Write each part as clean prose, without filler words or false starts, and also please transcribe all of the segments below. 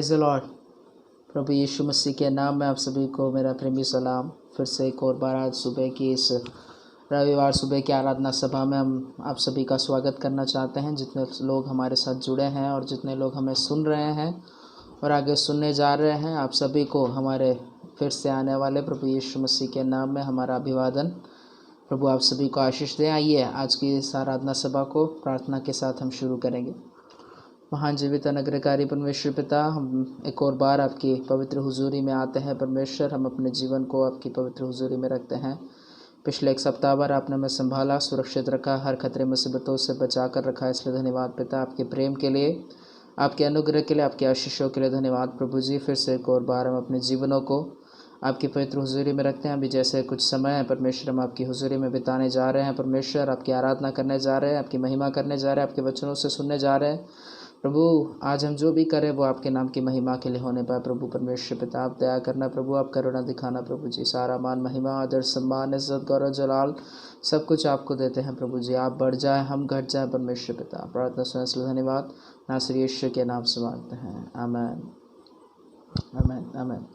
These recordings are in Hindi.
Praise the lord. प्रभु यीशु मसीह के नाम में आप सभी को मेरा प्रेमी सलाम। फिर से एक और बार आज सुबह की इस रविवार सुबह की आराधना सभा में हम आप सभी का स्वागत करना चाहते हैं। जितने लोग हमारे साथ जुड़े हैं और जितने लोग हमें सुन रहे हैं और आगे सुनने जा रहे हैं, आप सभी को हमारे फिर से आने वाले प्रभु यीशु मसीह के नाम में हमारा अभिवादन। प्रभु आप सभी को आशीष दें। आइए आज की इस आराधना सभा को प्रार्थना के साथ हम शुरू करेंगे। महान जीवित अनुग्रहकारी परमेश्वर पिता, हम एक और बार आपकी पवित्र हुजूरी में आते हैं। परमेश्वर, हम अपने जीवन को आपकी पवित्र हुजूरी में रखते हैं। पिछले एक सप्ताह भर आपने हमें संभाला, सुरक्षित रखा, हर खतरे मुसीबतों से बचा कर रखा। इसलिए धन्यवाद पिता, आपके प्रेम के लिए, आपके अनुग्रह के लिए, आपके आशीषों के लिए धन्यवाद प्रभु जी। फिर से एक और बार हम अपने जीवनों को आपकी पवित्र हुजूरी में रखते हैं। अभी जैसे कुछ समय है परमेश्वर, हम आपकी हुजूरी में बिताने जा रहे हैं। परमेश्वर, आपकी आराधना करने जा रहे हैं, आपकी महिमा करने जा रहे हैं, आपके वचनों से सुनने जा रहे हैं। प्रभु, आज हम जो भी करें वो आपके नाम की महिमा के लिए होने पाए। प्रभु परमेश्वर पिता, आप दया करना प्रभु, आप करुणा दिखाना प्रभु जी। सारा मान, महिमा, आदर, सम्मान, इज्जत, गौरव, जलाल सब कुछ आपको देते हैं प्रभु जी। आप बढ़ जाए, हम घट जाए परमेश्वर पिता। प्रार्थना सुनने के लिए धन्यवाद। नासर यीशु के नाम से मांगते हैं, आमीन, आमीन, आमीन।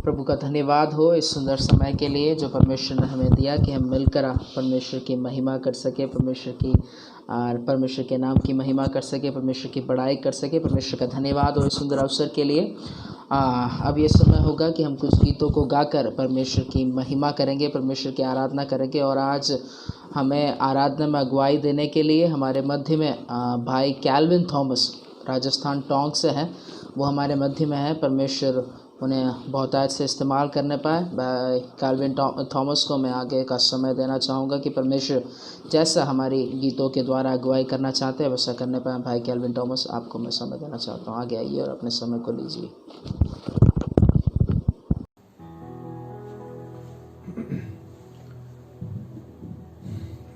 प्रभु का धन्यवाद हो इस सुंदर समय के लिए जो परमेश्वर ने हमें दिया कि हम मिलकर परमेश्वर की महिमा कर सके, परमेश्वर के नाम की महिमा कर सके, परमेश्वर की बड़ाई कर सके। परमेश्वर का धन्यवाद हो इस सुंदर अवसर के लिए। अब ये समय होगा कि हम कुछ गीतों को गाकर परमेश्वर की महिमा करेंगे, परमेश्वर की आराधना करेंगे। और आज हमें आराधना में अगुवाई देने के लिए हमारे मध्य में भाई कैल्विन थॉमस राजस्थान टोंक से हैं, वो हमारे मध्य में है। परमेश्वर उन्हें बहुतायत से इस्तेमाल करने पाए। भाई कैल्विन थॉमस को मैं आगे का समय देना चाहूँगा कि परमेश्वर जैसा हमारी गीतों के द्वारा अगुवाई करना चाहते हैं वैसा करने पाए। भाई कैल्विन थॉमस, आपको मैं समय देना चाहता हूँ, आगे आइए और अपने समय को लीजिए।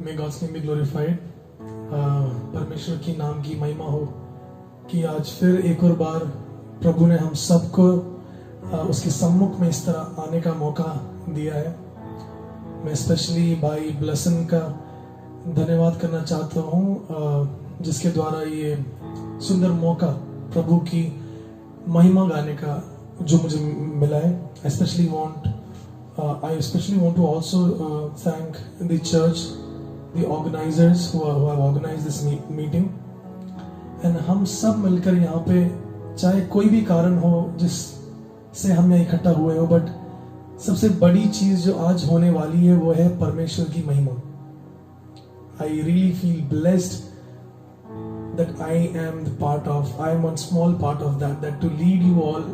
May God's name be glorified. परमेश्वर की नाम की महिमा हो कि आज फिर एक और बार प्रभु ने हम सबको उसके सम्मुख में इस तरह आने का मौका दिया है। मैं स्पेशली भाई ब्लेसन का धन्यवाद करना चाहता हूँ जिसके द्वारा ये सुंदर मौका प्रभु की महिमा गाने का जो मुझे मिला है। I especially want to also thank the church, the organizers who have organized this meeting, and हम सब मिलकर यहाँ पे चाहे कोई भी कारण हो जिस से हम यहाँ इकट्ठा हुए हो, बट सबसे बड़ी चीज जो आज होने वाली है वो है परमेश्वर की महिमा। I really feel blessed that I am one small part of that to lead you all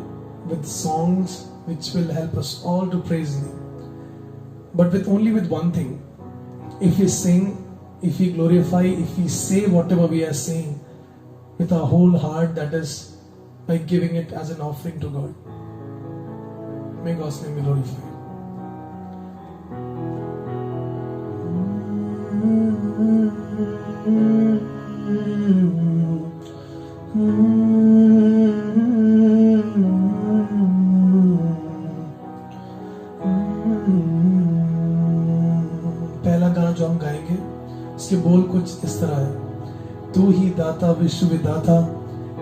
with songs which will help us all to praise Him. But only with one thing: if we sing, if we glorify, if we say whatever we are saying with our whole heart, that is by giving it as an offering to God. May God's name be glorified. पहला गाना जो हम गाएंगे उसके बोल कुछ इस तरह है: तू ही दाता विश्व विधाता,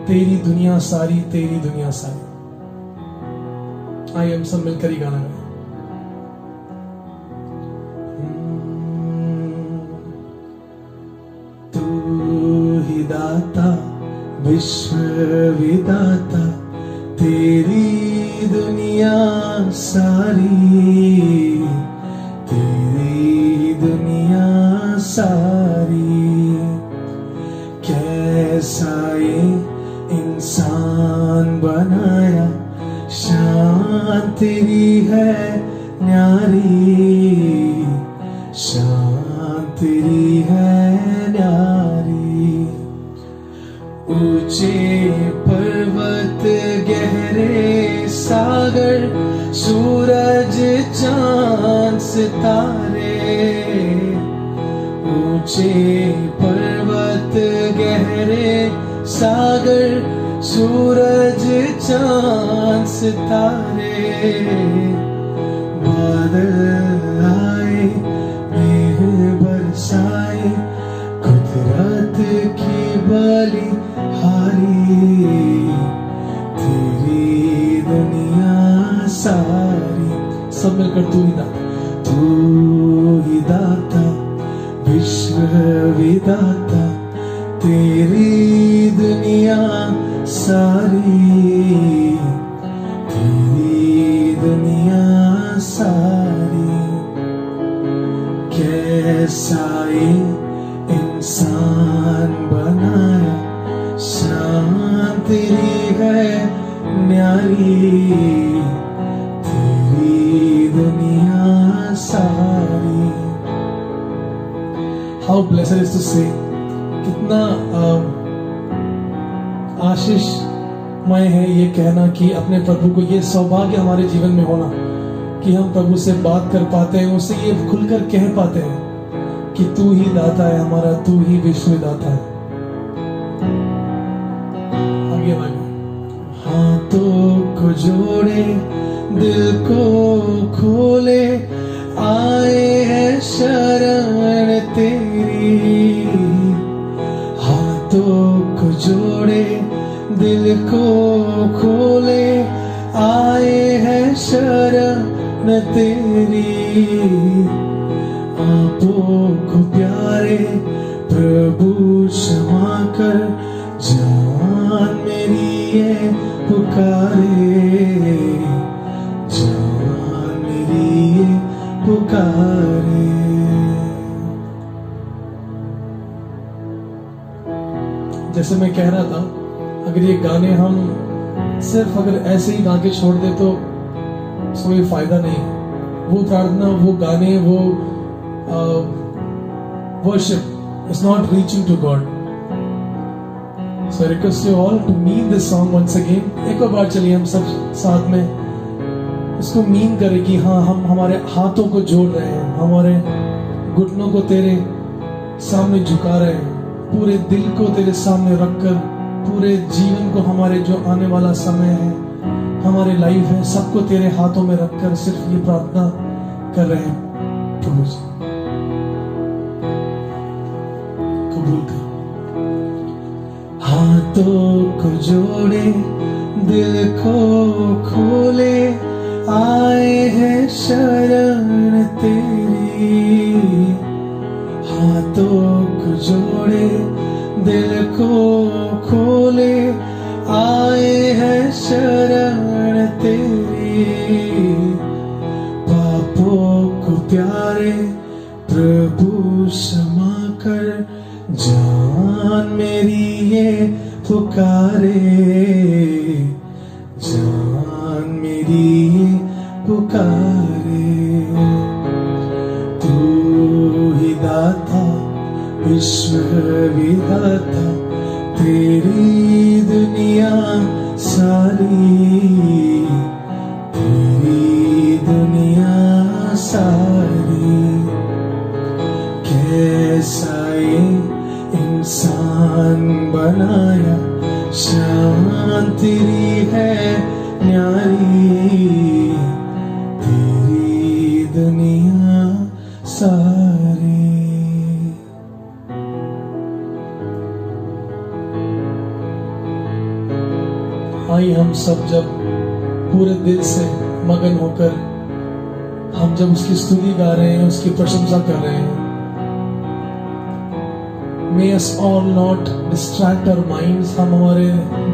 तेरी दुनिया सारी, तेरी दुनिया सारी। आइए हम सब मिलकर ही गाना गाएं। तू ही दाता विश्व विधाता, तेरी दुनिया सारी, तेरी दुनिया सारी। कैसा ये इंसान बनाया, शान तेरी है न्यारी, शान तेरी है न्यारी। ऊंचे पर्वत, गहरे सागर, सूरज चांद सितारे। ऊंचे पर्वत, गहरे सागर, सूरज चांद सितारे। बादल आए, मेघ बरसाए, कुदरत की बलिहारी, ही दाता विश्व विदाता, तेरी दुनिया सारी, तेरी दुनिया सारी। कैसा ये इंसान बनाया, शान तेरी है न्यारी, तेरी दुनिया सारी। How blessed is to say, कितना आशीषमय है ये कहना कि अपने प्रभु को, ये सौभाग्य हमारे जीवन में होना कि हम प्रभु से बात कर पाते हैं, उससे ये खुलकर कह पाते हैं कि तू ही दाता है हमारा, तू ही विश्व दाता है। आगे हाथों को जोड़े, दिल को खोले, आए हैं शरण तेरी। हाथों को जोड़े, दिल को खोले, आए हैं शरण तेरी। आपों को प्यारे प्रभु क्षमा कर, जान मेरी ये पुकारे, जान मेरी ये पुकारे। जैसे मैं कह रहा था, अगर ये गाने हम सिर्फ अगर ऐसे ही गा के छोड़ दे तो कोई फायदा नहीं है। वो प्रार्थना, वो गाने, वो worship is not reaching to God. So I request you all to mean this song once again. एक और बार चलिए हम सब साथ में इसको मीन करें कि हाँ, हम हमारे हाथों को जोड़ रहे हैं, हमारे घुटनों को तेरे सामने झुका रहे हैं, पूरे दिल को तेरे सामने रखकर, पूरे जीवन को, हमारे जो आने वाला समय है, हमारे लाइफ है, सबको तेरे हाथों में रखकर सिर्फ ये प्रार्थना कर रहे हैं। प्रभु जी कबूल कर। हाथों को जोड़े, दिल को खोले, आए हैं शरण तेरी। हाथों को जोड़े, दिल को खोले, आए हैं शरण तेरी। पापों को प्यारे प्रभु क्षमा कर, जान मेरी ये पुकारे, जान मेरी ये पुकारे। तू ही दाता विश्व विधाता, तेरी दुनिया सारी, तेरी दुनिया सारी। कैसा ये इंसान बनाया, शान तेरी है न्यारी, तेरी दुनिया सारी। आइए हम सब जब पूरे दिल से मगन होकर हम जब उसकी स्तुति गा रहे हैं, उसकी प्रशंसा कर रहे हैं। May us all not distract our minds, हम हमारे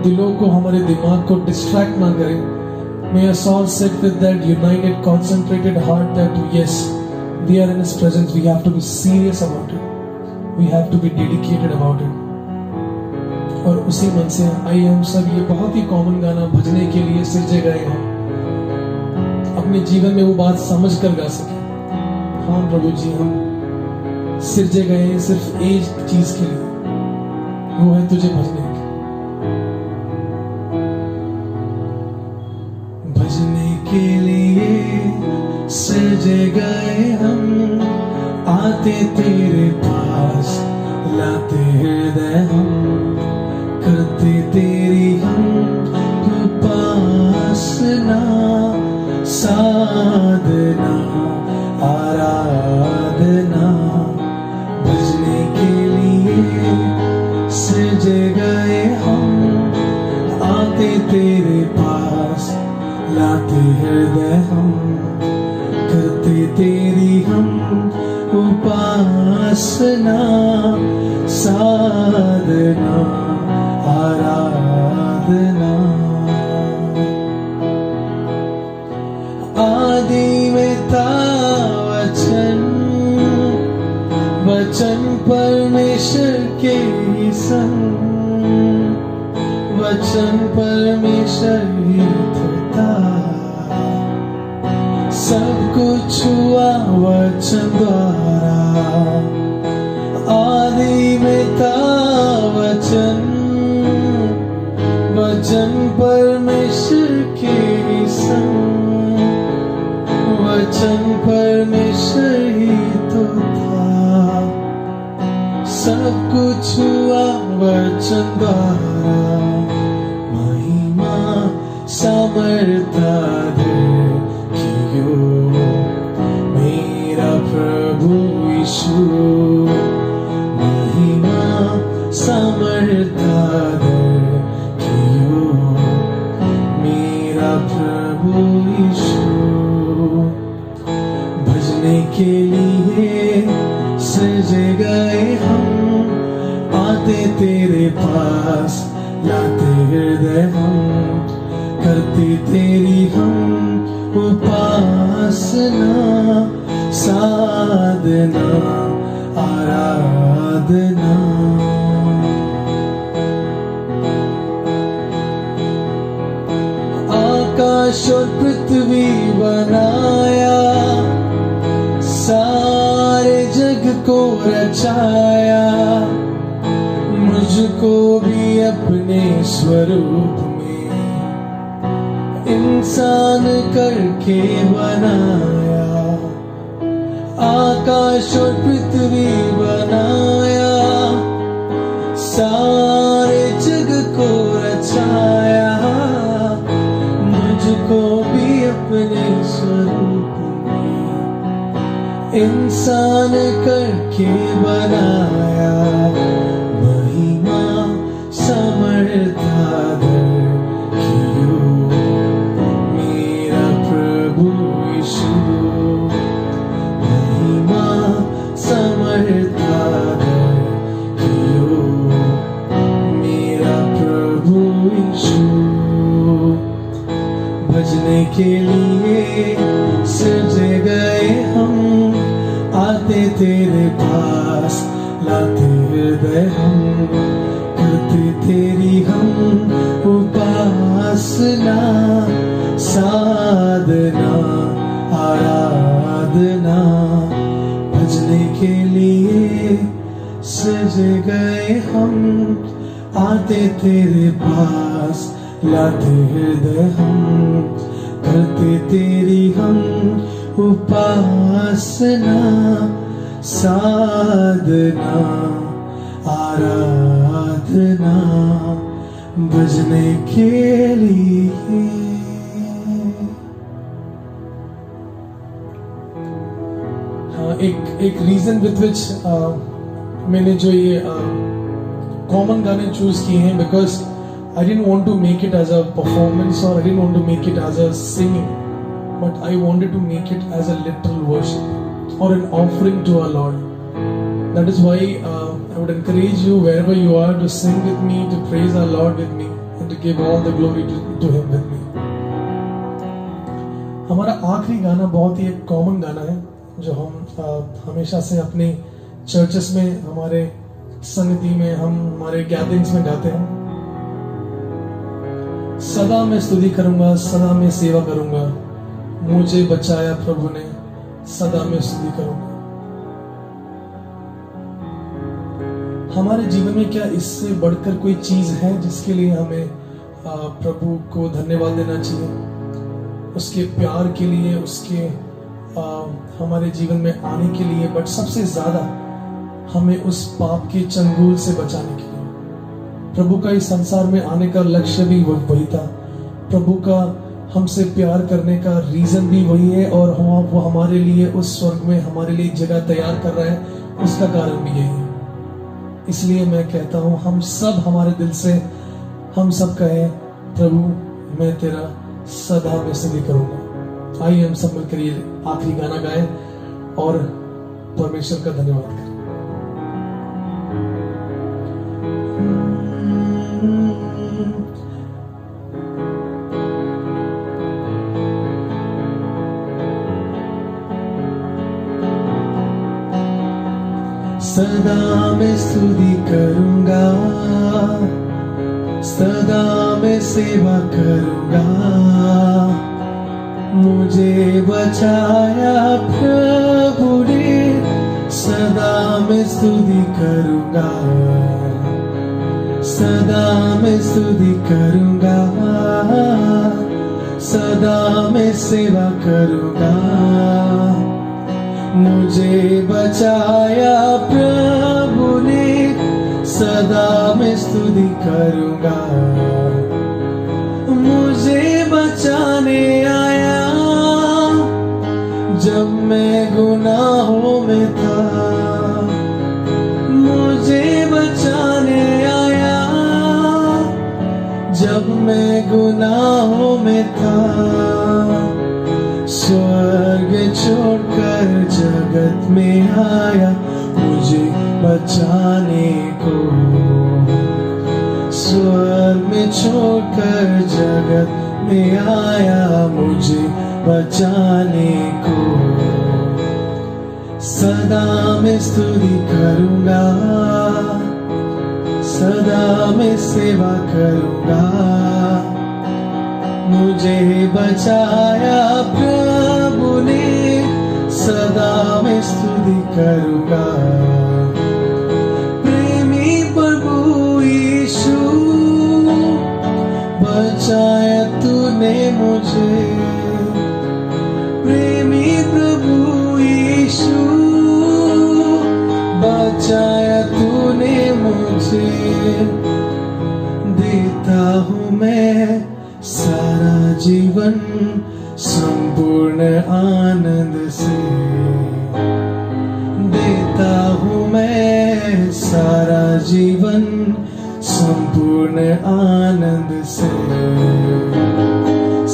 दिलों को, हमारे दिमाग को distract ना करें। May us all sit with that united, concentrated heart that yes, we are in His presence. We have to be serious about it. We have to be dedicated about it. और उसी मन से आइए हम सब ये बहुत ही कॉमन गाना भजने के लिए सिरजे गए हैं, अपने जीवन में वो बात समझ कर गा सके। हाँ प्रभु जी, हम सिरजे गए हैं सिर्फ एक चीज के लिए, वो है तुझे भजने की। भजने के लिए सिरजे गए हम, आते तेरे पास, लाते हृदय हम, करते तेरी हम उपासना, साधना, आराधना। भजने के लिए सजे गए हम, आते तेरे पास, लाते हृदय हम, करते तेरी हम वचन परमेश्वर के ही संग, वचन परमेश्वर ही तो था। सब कुछ हुआ वचन द्वारा, आदि में था वचन, वचन परमेश्वर के ही संग, वचन परमेश्वर ही तो था। सब कुछ हुआ वचन द्वारा, महिमा समर्था देखियो मेरा प्रभु यीशु, महिमा समर्था देखियो मेरा प्रभु यीशु। भजने के लिए सजे गए हम, आते तेरे पास लाते हृदय हम, करते तेरी हम उपासना, साधना आराधना। आकाश और पृथ्वी बनाया, सारे जग को रचाया, मुझको भी अपने स्वरूप में इंसान करके बनाया। आकाश और पृथ्वी बनाया, सारे जग को रचाया, मुझको भी अपने स्वरूप में इंसान करके बनाया। महिमा समर्था देखियो मेरा प्रभु यीशु, महिमा समर्था देखियो मेरा प्रभु यीशु। भजने के लिए सजे गए हम, आते तेरे पास लाते हृदय हम, करते तेरी हम उपासना, साधना आराधना। भजने के लिए सजे गए हम, आते तेरे पास लाते हृदय हम, करते तेरी हम उपासना, साधना आराधना। भजने के लिए हाँ, एक रीजन विद विच मैंने जो ये कॉमन गाने चूज किए हैं, because I didn't want to make it as a performance, or I didn't want to make it as a singing, but I wanted to make it as a literal worship or an offering to our Lord. That is why I would encourage you wherever you are to sing with me, to praise our Lord with me, and to give all the glory to Him with me. हमारा आखिरी गाना बहुत ही एक कॉमन गाना है जो हम हमेशा से अपने चर्चेस में, हमारे संगति में, हम हमारे गैदरिंग्स में गाते हैं। सदा मैं स्तुति करूंगा, सदा मैं सेवा करूंगा, मुझे बचाया प्रभु ने, सदा मैं स्तुति करूंगा। हमारे जीवन में क्या इससे बढ़कर कोई चीज है जिसके लिए हमें प्रभु को धन्यवाद देना चाहिए, उसके प्यार के लिए, उसके हमारे जीवन में आने के लिए, बट सबसे ज्यादा हमें उस पाप के चंगुल से बचाने के लिए। प्रभु का इस संसार में आने का लक्ष्य भी वही था, प्रभु का हमसे प्यार करने का रीजन भी वही है, और वो हमारे लिए उस स्वर्ग में हमारे लिए जगह तैयार कर रहा है, उसका कारण भी यही है। इसलिए मैं कहता हूँ, हम सब हमारे दिल से हम सब कहें, प्रभु मैं तेरा सदा में स्तुति करूंगा। आइए हम सब मिलकर ये आखिरी गाना गाएं और परमेश्वर का धन्यवाद करें। सदा मैं स्तुति करूंगा, सदा मैं सेवा करूंगा। मुझे बचाया प्रभु ने, सदा मैं स्तुति करूंगा, सदा मैं स्तुति करूंगा, सदा मैं सेवा करूंगा। मुझे बचाया प्रभु ने, सदा मैं स्तुति करूंगा। मुझे बचाने आया जब मैं गुनाहों में था, मुझे बचाने आया जब मैं गुनाहों में था। स्वर्ग छोड़कर जगत में आया मुझे बचाने को, स्वर्ग में छोड़कर जगत में आया मुझे बचाने को। सदा मैं स्तुति करूंगा, सदा मैं सेवा करूंगा। मुझे बचाया प्रभु ने, सदा मैं स्तुति करूंगा। प्रेमी प्रभु यीशु, बचाया तूने मुझे। प्रेमी प्रभु यीशु, बचाया तूने मुझे। देता हूँ मैं सारा जीवन संपूर्ण आनंद से, देता हूँ मैं सारा जीवन संपूर्ण आनंद से।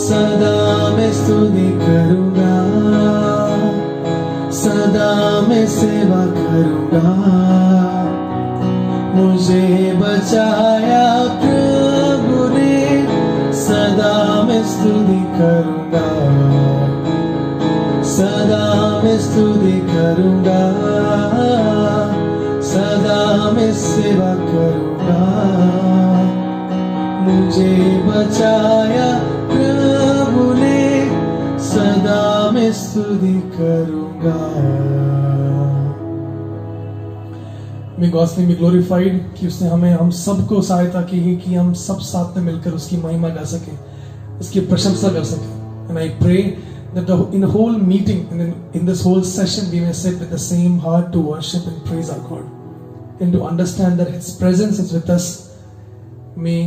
सदा मैं स्तुति करूंगा, सदा मैं सेवा करूंगा। मुझे बचाया प्रभु ने, सदा मैं स्तुति करूंगा, सदा मैं स्तुति करूंगा, सदा मैं सेवा करूंगा। मुझे बचाया प्रभु ने, सदा मैं स्तुति करूंगा। May God's name be glorified कि उसने हमें हम सबको सहायता की है कि हम सब साथ में मिलकर उसकी महिमा गा सके, उसकी प्रशंसा कर सके। And I pray that in the whole meeting and in this whole session we may sit with the same heart to worship and praise our God and to understand that His presence is with us. May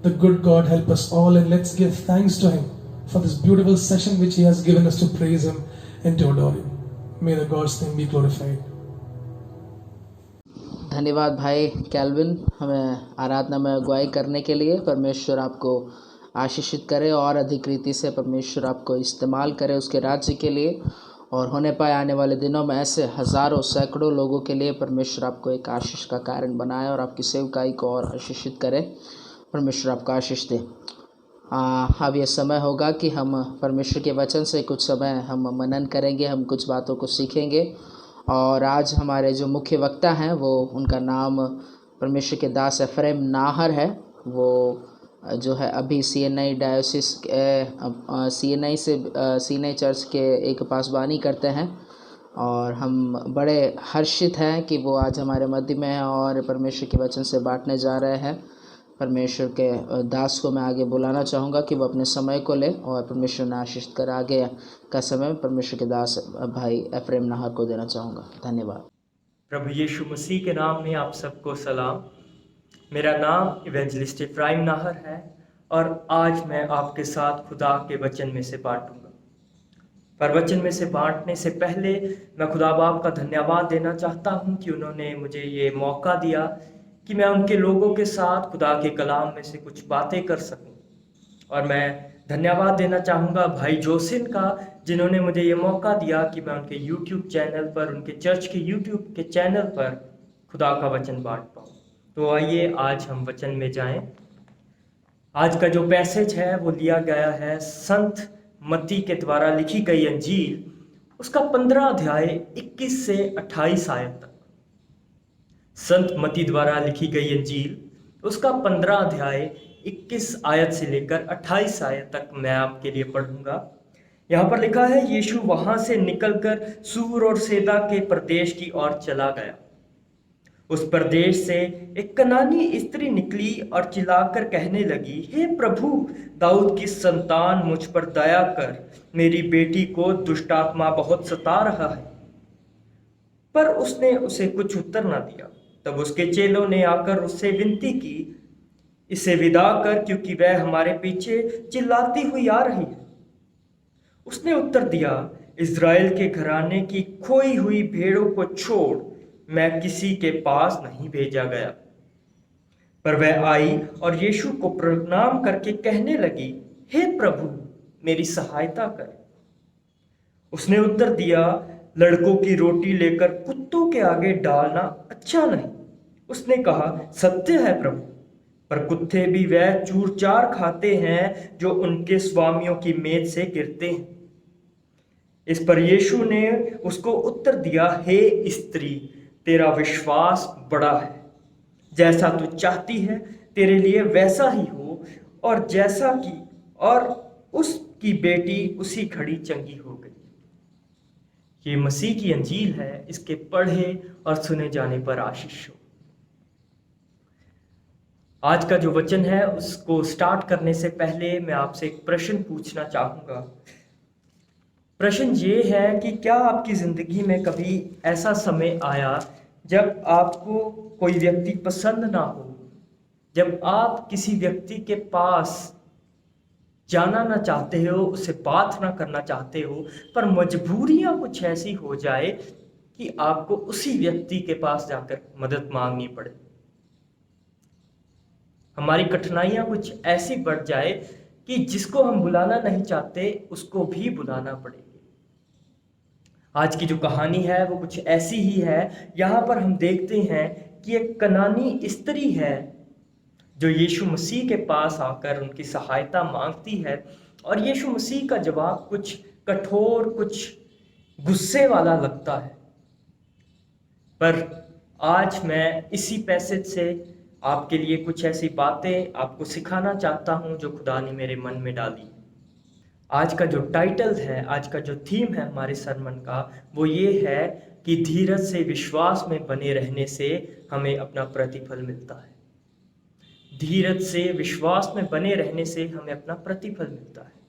the good God help us all, and let's give thanks to Him for this beautiful session which He has given us to praise Him and to adore Him. May the God's name be glorified. धन्यवाद भाई कैल्विन, हमें आराधना में अगुवाई करने के लिए। परमेश्वर आपको आशीषित करे और अधिक रीति से परमेश्वर आपको इस्तेमाल करे उसके राज्य के लिए, और होने पाए आने वाले दिनों में ऐसे हज़ारों सैकड़ों लोगों के लिए परमेश्वर आपको एक आशीष का कारण बनाए और आपकी सेवकाई को और आशीषित करे। परमेश्वर आपको आशीष दे। अब ये समय होगा कि हम परमेश्वर के वचन से कुछ समय हम मनन करेंगे, हम कुछ बातों को सीखेंगे। और आज हमारे जो मुख्य वक्ता हैं वो, उनका नाम परमेश्वर के दास एफ्रेम नाहर है। वो जो है अभी CNI डायोसिस CNI चर्च के एक पासबानी करते हैं, और हम बड़े हर्षित हैं कि वो आज हमारे मध्य में हैं और परमेश्वर के वचन से बांटने जा रहे हैं। परमेश्वर के दास को मैं आगे बुलाना चाहूँगा कि वो अपने समय को ले और परमेश्वर ने आशीष कर आगे का समय परमेश्वर के दास भाई एफ्रेम नाहर को देना चाहूँगा। धन्यवाद। प्रभु यीशु मसीह के नाम में आप सबको सलाम। मेरा नाम इवेंजलिस्ट एफ्राइम नाहर है और आज मैं आपके साथ खुदा के वचन में से बांटूंगा। पर वचन में से बांटने से पहले मैं खुदा बाप का धन्यवाद देना चाहता हूं कि उन्होंने मुझे ये मौका दिया कि मैं उनके लोगों के साथ खुदा के कलाम में से कुछ बातें कर सकूं। और मैं धन्यवाद देना चाहूँगा भाई जोसिन का, जिन्होंने मुझे ये मौका दिया कि मैं उनके YouTube चैनल पर, उनके चर्च के YouTube के चैनल पर खुदा का वचन बांट पाऊँ। तो आइए आज हम वचन में जाएं। आज का जो पैसेज है वो लिया गया है संत मत्ती के द्वारा लिखी गई अंजील, उसका 15 अध्याय 21 से 28 आयत तक। संत मती द्वारा लिखी गई अंजील उसका 15 अध्याय 21 आयत से लेकर 28 आयत तक मैं आपके लिए पढ़ूंगा। यहाँ पर लिखा है, यीशु वहां से निकलकर सूर और सैदा के प्रदेश की ओर चला गया। उस प्रदेश से एक कनानी स्त्री निकली और चिल्लाकर कहने लगी, हे प्रभु, दाऊद की संतान, मुझ पर दया कर, मेरी बेटी को दुष्टात्मा बहुत सता रहा है। पर उसने उसे कुछ उत्तर न दिया। तब उसके चेलों ने आकर उससे विनती की, इसे विदा कर, क्योंकि वह हमारे पीछे चिल्लाती हुई आ रही है। उसने उत्तर दिया, इज़राइल के घराने की खोई हुई भेड़ों को छोड़ मैं किसी के पास नहीं भेजा गया। पर वह आई और यीशु को प्रणाम करके कहने लगी, हे प्रभु, मेरी सहायता कर। उसने उत्तर दिया, लड़कों की रोटी लेकर कुत्तों के आगे डालना अच्छा नहीं। उसने कहा, सत्य है प्रभु, पर कुत्ते भी वह चूर चार खाते हैं जो उनके स्वामियों की मेज से गिरते हैं। इस पर यीशु ने उसको उत्तर दिया, हे स्त्री, तेरा विश्वास बड़ा है, जैसा तू चाहती है तेरे लिए वैसा ही हो। और जैसा कि और उसकी बेटी उसी घड़ी चंगी हो गई। ये मसीह की अंजील है, इसके पढ़े और सुने जाने पर आशीष हो। आज का जो वचन है उसको स्टार्ट करने से पहले मैं आपसे एक प्रश्न पूछना चाहूंगा। प्रश्न ये है कि क्या आपकी जिंदगी में कभी ऐसा समय आया जब आपको कोई व्यक्ति पसंद ना हो, जब आप किसी व्यक्ति के पास जाना ना चाहते हो, उससे बात ना करना चाहते हो, पर मजबूरियां कुछ ऐसी हो जाए कि आपको उसी व्यक्ति के पास जाकर मदद मांगनी पड़े। हमारी कठिनाइयां कुछ ऐसी बढ़ जाए कि जिसको हम बुलाना नहीं चाहते उसको भी बुलाना पड़ेगी। आज की जो कहानी है वो कुछ ऐसी ही है। यहाँ पर हम देखते हैं कि एक कनानी स्त्री है जो यीशु मसीह के पास आकर उनकी सहायता मांगती है, और यीशु मसीह का जवाब कुछ कठोर, कुछ गुस्से वाला लगता है। पर आज मैं इसी पैसेज से आपके लिए कुछ ऐसी बातें आपको सिखाना चाहता हूं जो खुदा ने मेरे मन में डाली। आज का जो टाइटल है, आज का जो थीम है हमारे सरमन का, वो ये है कि धीरज से विश्वास में बने रहने से हमें अपना प्रतिफल मिलता है। धीरज से विश्वास में बने रहने से हमें अपना प्रतिफल मिलता है।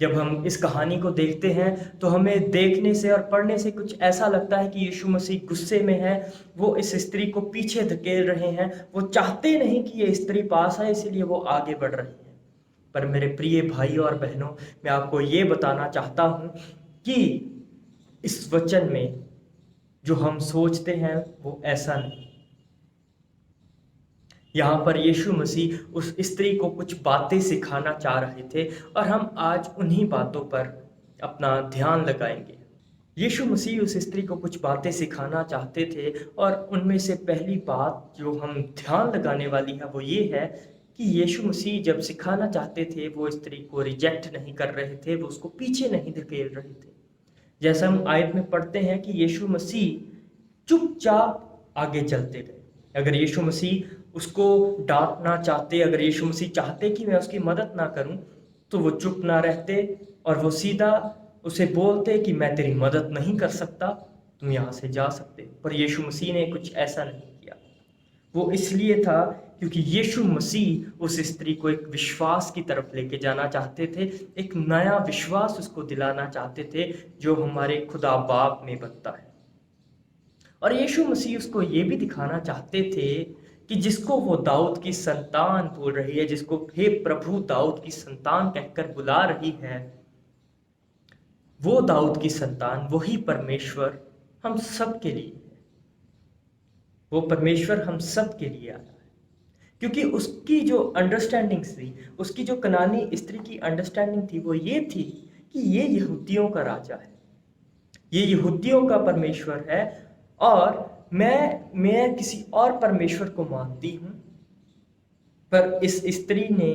जब हम इस कहानी को देखते हैं तो हमें देखने से और पढ़ने से कुछ ऐसा लगता है कि यीशु मसीह गुस्से में है, वो इस स्त्री को पीछे धकेल रहे हैं, वो चाहते नहीं कि ये स्त्री पास आए, इसीलिए वो आगे बढ़ रही है। पर मेरे प्रिय भाइयों और बहनों, मैं आपको ये बताना चाहता हूँ कि इस वचन में जो हम सोचते हैं वो ऐसा नहीं। यहाँ पर यीशु मसीह उस स्त्री को कुछ बातें सिखाना चाह रहे थे और हम आज उन्हीं बातों पर अपना ध्यान लगाएंगे। यीशु मसीह उस स्त्री को कुछ बातें सिखाना चाहते थे और उनमें से पहली बात जो हम ध्यान लगाने वाली है वो ये है कि यीशु मसीह जब सिखाना चाहते थे वो स्त्री को रिजेक्ट नहीं कर रहे थे, वो उसको पीछे नहीं धकेल रहे थे। जैसा हम आयत में पढ़ते हैं कि यीशु मसीह चुपचाप आगे चलते गए। अगर यीशु मसीह उसको डांटना चाहते, अगर यीशु मसीह चाहते कि मैं उसकी मदद ना करूं, तो वो चुप ना रहते और वो सीधा उसे बोलते कि मैं तेरी मदद नहीं कर सकता, तुम यहाँ से जा सकते। पर यीशु मसीह ने कुछ ऐसा नहीं किया। वो इसलिए था क्योंकि यीशु मसीह उस स्त्री को एक विश्वास की तरफ लेके जाना चाहते थे, एक नया विश्वास उसको दिलाना चाहते थे जो हमारे खुदा बाप में बनता है। और यीशु मसीह उसको ये भी दिखाना चाहते थे कि जिसको वो दाऊद की संतान बोल रही है, जिसको हे प्रभु दाऊद की संतान कहकर बुला रही है, वो दाऊद की संतान, वही परमेश्वर हम सब के लिए है। वो परमेश्वर हम सब के लिए आया है। क्योंकि उसकी जो अंडरस्टैंडिंग थी, उसकी जो कनानी स्त्री की अंडरस्टैंडिंग थी, वो ये थी कि ये यहूदियों का राजा है, ये यहूदियों का परमेश्वर है और मैं किसी और परमेश्वर को मानती हूं। पर इस स्त्री ने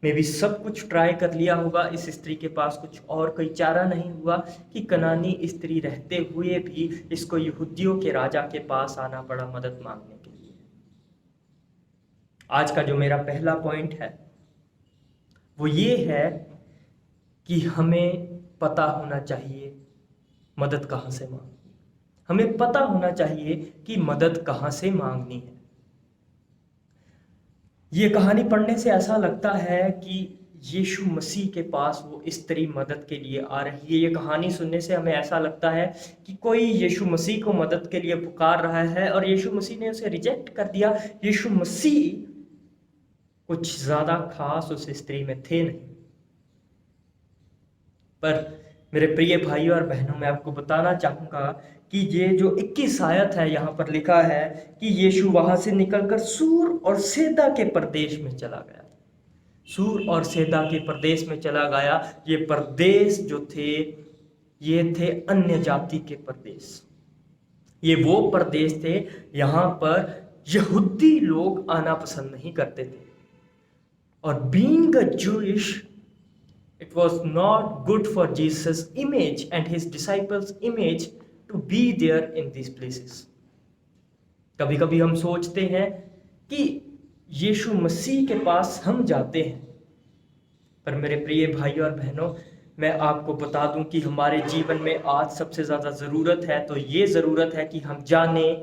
में भी सब कुछ ट्राई कर लिया होगा, इस स्त्री के पास कुछ और कोई चारा नहीं हुआ कि कनानी स्त्री रहते हुए भी इसको यहूदियों के राजा के पास आना पड़ा मदद मांगने के लिए। आज का जो मेरा पहला पॉइंट है वो ये है कि हमें पता होना चाहिए मदद कहाँ से मांगनी है। हमें पता होना चाहिए कि मदद कहाँ से मांगनी है। ये कहानी पढ़ने से ऐसा लगता है कि यीशु मसीह के पास वो स्त्री मदद के लिए आ रही है। ये कहानी सुनने से हमें ऐसा लगता है कि कोई यीशु मसीह को मदद के लिए पुकार रहा है और यीशु मसीह ने उसे रिजेक्ट कर दिया। यीशु मसीह कुछ ज्यादा खास उस स्त्री में थे नहीं। पर मेरे प्रिय भाइयों और बहनों, मैं आपको बताना चाहूंगा कि ये जो 21 आयत है यहाँ पर लिखा है कि यीशु वहां से निकलकर सूर और सैदा के प्रदेश में चला गया। सूर और सैदा के प्रदेश में चला गया। ये प्रदेश जो थे ये थे अन्य जाति के प्रदेश। ये वो प्रदेश थे यहाँ पर यहूदी लोग आना पसंद नहीं करते थे। और being a Jewish, it was not good for Jesus' image and his disciples' image to be there in these places. कभी कभी हम सोचते हैं कि यीशु मसीह के पास हम जाते हैं, पर मेरे प्रिय भाइयों और बहनों, मैं आपको बता दूं कि हमारे जीवन में आज सबसे ज़्यादा ज़रूरत है तो ये ज़रूरत है कि हम जाने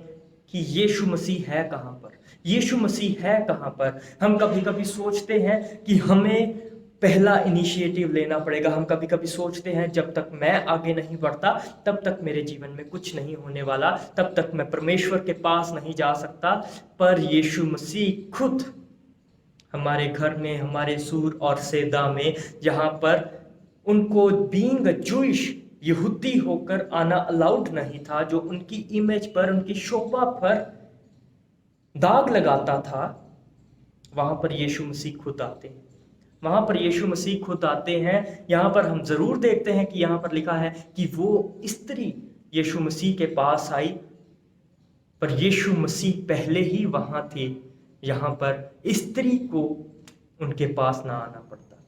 कि यीशु मसीह है कहाँ पर, यीशु मसीह है कहाँ पर। हम कभी कभी सोचते हैं कि हमें पहला इनिशिएटिव लेना पड़ेगा। हम कभी कभी सोचते हैं जब तक मैं आगे नहीं बढ़ता तब तक मेरे जीवन में कुछ नहीं होने वाला, तब तक मैं परमेश्वर के पास नहीं जा सकता। पर यीशु मसीह खुद हमारे घर में, हमारे सूर और सैदा में, जहाँ पर उनको बीइंग अ जूइश यहूदी होकर आना अलाउड नहीं था, जो उनकी इमेज पर, उनकी शोभा पर दाग लगाता था, वहां पर यीशु मसीह खुद आते हैं। वहां पर यीशु मसीह खुद आते हैं। यहाँ पर हम जरूर देखते हैं कि यहाँ पर लिखा है कि वो स्त्री यीशु मसीह के पास आई, पर यीशु मसीह पहले ही वहां थे। यहाँ पर स्त्री को उनके पास ना आना पड़ता।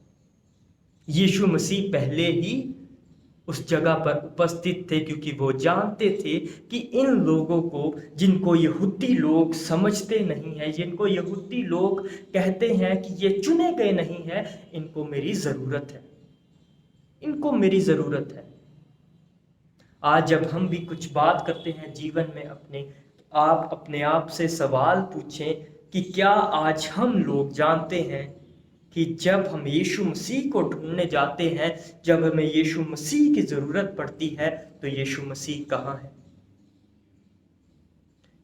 यीशु मसीह पहले ही उस जगह पर उपस्थित थे, क्योंकि वो जानते थे कि इन लोगों को, जिनको यहूदी लोग समझते नहीं है, जिनको यहूदी लोग कहते हैं कि ये चुने गए नहीं है, इनको मेरी ज़रूरत है, इनको मेरी ज़रूरत है। आज जब हम भी कुछ बात करते हैं जीवन में आप अपने आप से सवाल पूछें कि क्या आज हम लोग जानते हैं कि जब हम यीशु मसीह को ढूंढने जाते हैं, जब हमें यीशु मसीह की ज़रूरत पड़ती है, तो यीशु मसीह कहाँ है?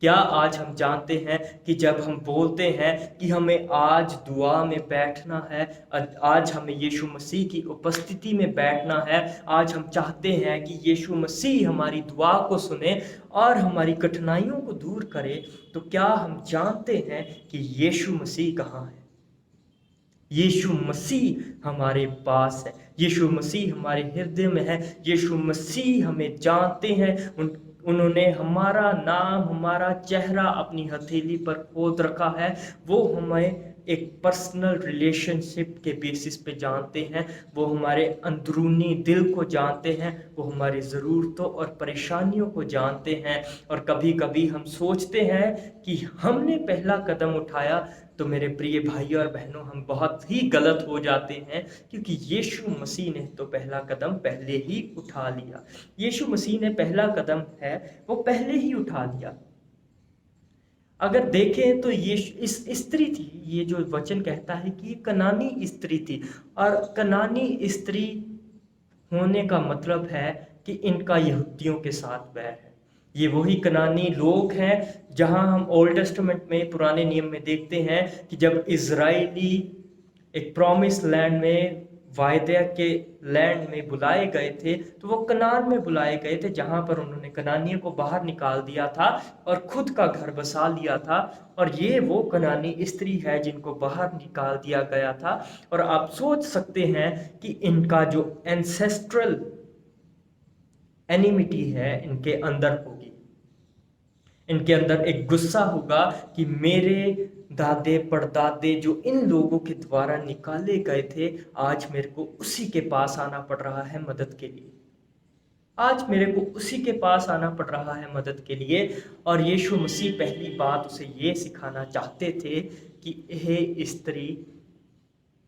क्या आज हम जानते हैं कि जब हम बोलते हैं कि हमें आज दुआ में बैठना है, आज हमें यीशु मसीह की उपस्थिति में बैठना है, आज हम चाहते हैं कि यीशु मसीह हमारी दुआ को सुने और हमारी कठिनाइयों को दूर करे, तो क्या हम जानते हैं कि यीशु मसीह कहाँ है? यीशु मसीह हमारे पास है, यीशु मसीह हमारे हृदय में है, यीशु मसीह हमें जानते हैं। उन्होंने हमारा नाम, हमारा चेहरा अपनी हथेली पर खोद रखा है। वो हमें एक पर्सनल रिलेशनशिप के बेसिस पे जानते हैं। वो हमारे अंदरूनी दिल को जानते हैं, वो हमारी ज़रूरतों और परेशानियों को जानते हैं। और कभी कभी हम सोचते हैं कि हमने पहला कदम उठाया, तो मेरे प्रिय भाइयों और बहनों, हम बहुत ही गलत हो जाते हैं, क्योंकि यीशु मसीह ने तो पहला कदम पहले ही उठा लिया। यीशु मसीह ने पहला कदम है वो पहले ही उठा लिया। अगर देखें तो ये इस स्त्री थी, ये जो वचन कहता है कि कनानी स्त्री थी, और कनानी स्त्री होने का मतलब है कि इनका यहूदियों के साथ वैर है। ये वही कनानी लोग हैं जहां हम ओल्ड टेस्टामेंट में, पुराने नियम में देखते हैं कि जब इजराइली एक प्रॉमिस लैंड में, वायदे के लैंड में बुलाए गए थे, तो वो कनान में बुलाए गए थे, जहां पर उन्होंने कनानियों को बाहर निकाल दिया था और खुद का घर बसा लिया था। और ये वो कनानी स्त्री है जिनको बाहर निकाल दिया गया था। और आप सोच सकते हैं कि इनका जो एंसेस्ट्रल एनिमिटी है इनके अंदर होगी, इनके अंदर एक गुस्सा होगा कि मेरे दादे परदादे जो इन लोगों के द्वारा निकाले गए थे, आज मेरे को उसी के पास आना पड़ रहा है मदद के लिए। आज मेरे को उसी के पास आना पड़ रहा है मदद के लिए। और यीशु मसीह पहली बात उसे ये सिखाना चाहते थे कि हे स्त्री,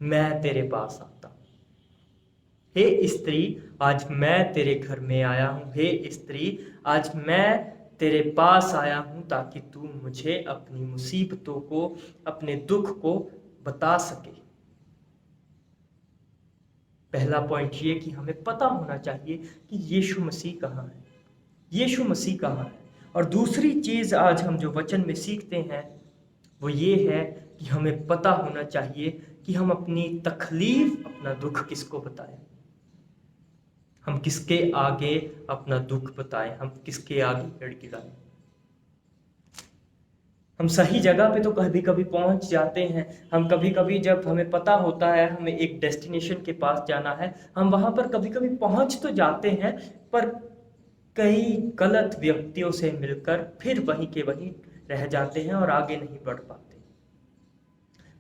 मैं तेरे पास आता हूँ। हे स्त्री, आज मैं तेरे घर में आया हूँ। हे स्त्री, आज मैं तेरे पास आया हूँ ताकि तू मुझे अपनी मुसीबतों को, अपने दुख को बता सके। पहला पॉइंट ये कि हमें पता होना चाहिए कि यीशु मसीह कहाँ है, यीशु मसीह कहाँ है। और दूसरी चीज़ आज हम जो वचन में सीखते हैं वो ये है कि हमें पता होना चाहिए कि हम अपनी तकलीफ, अपना दुख किसको बताएं। हम किसके आगे अपना दुख बताएं, हम किसके आगे गिड़गिड़ाएं। हम सही जगह पे तो कभी कभी पहुंच जाते हैं। हम कभी कभी जब हमें पता होता है हमें एक डेस्टिनेशन के पास जाना है, हम वहां पर कभी कभी पहुंच तो जाते हैं, पर कई गलत व्यक्तियों से मिलकर फिर वहीं के वहीं रह जाते हैं और आगे नहीं बढ़ पाते।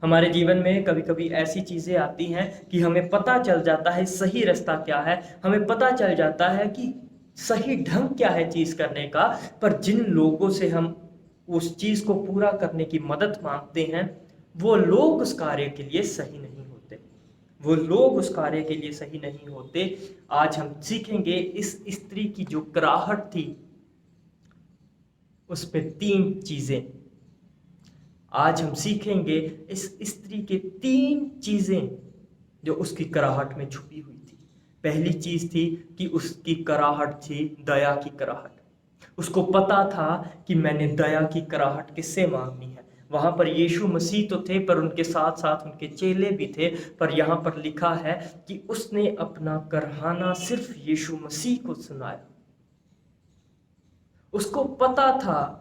हमारे जीवन में कभी कभी ऐसी चीज़ें आती हैं कि हमें पता चल जाता है सही रास्ता क्या है, हमें पता चल जाता है कि सही ढंग क्या है चीज़ करने का, पर जिन लोगों से हम उस चीज़ को पूरा करने की मदद मांगते हैं वो लोग उस कार्य के लिए सही नहीं होते, वो लोग उस कार्य के लिए सही नहीं होते। आज हम सीखेंगे इस स्त्री की जो कराहट थी उस पे 3 चीज़ें। आज हम सीखेंगे इस स्त्री के 3 चीज़ें जो उसकी कराहट में छुपी हुई थी। पहली चीज़ थी कि उसकी कराहट थी दया की कराहट। उसको पता था कि मैंने दया की कराहट किससे मांगनी है। वहाँ पर यीशु मसीह तो थे, पर उनके साथ साथ उनके चेले भी थे। पर यहाँ पर लिखा है कि उसने अपना करहाना सिर्फ यीशु मसीह को सुनाया। उसको पता था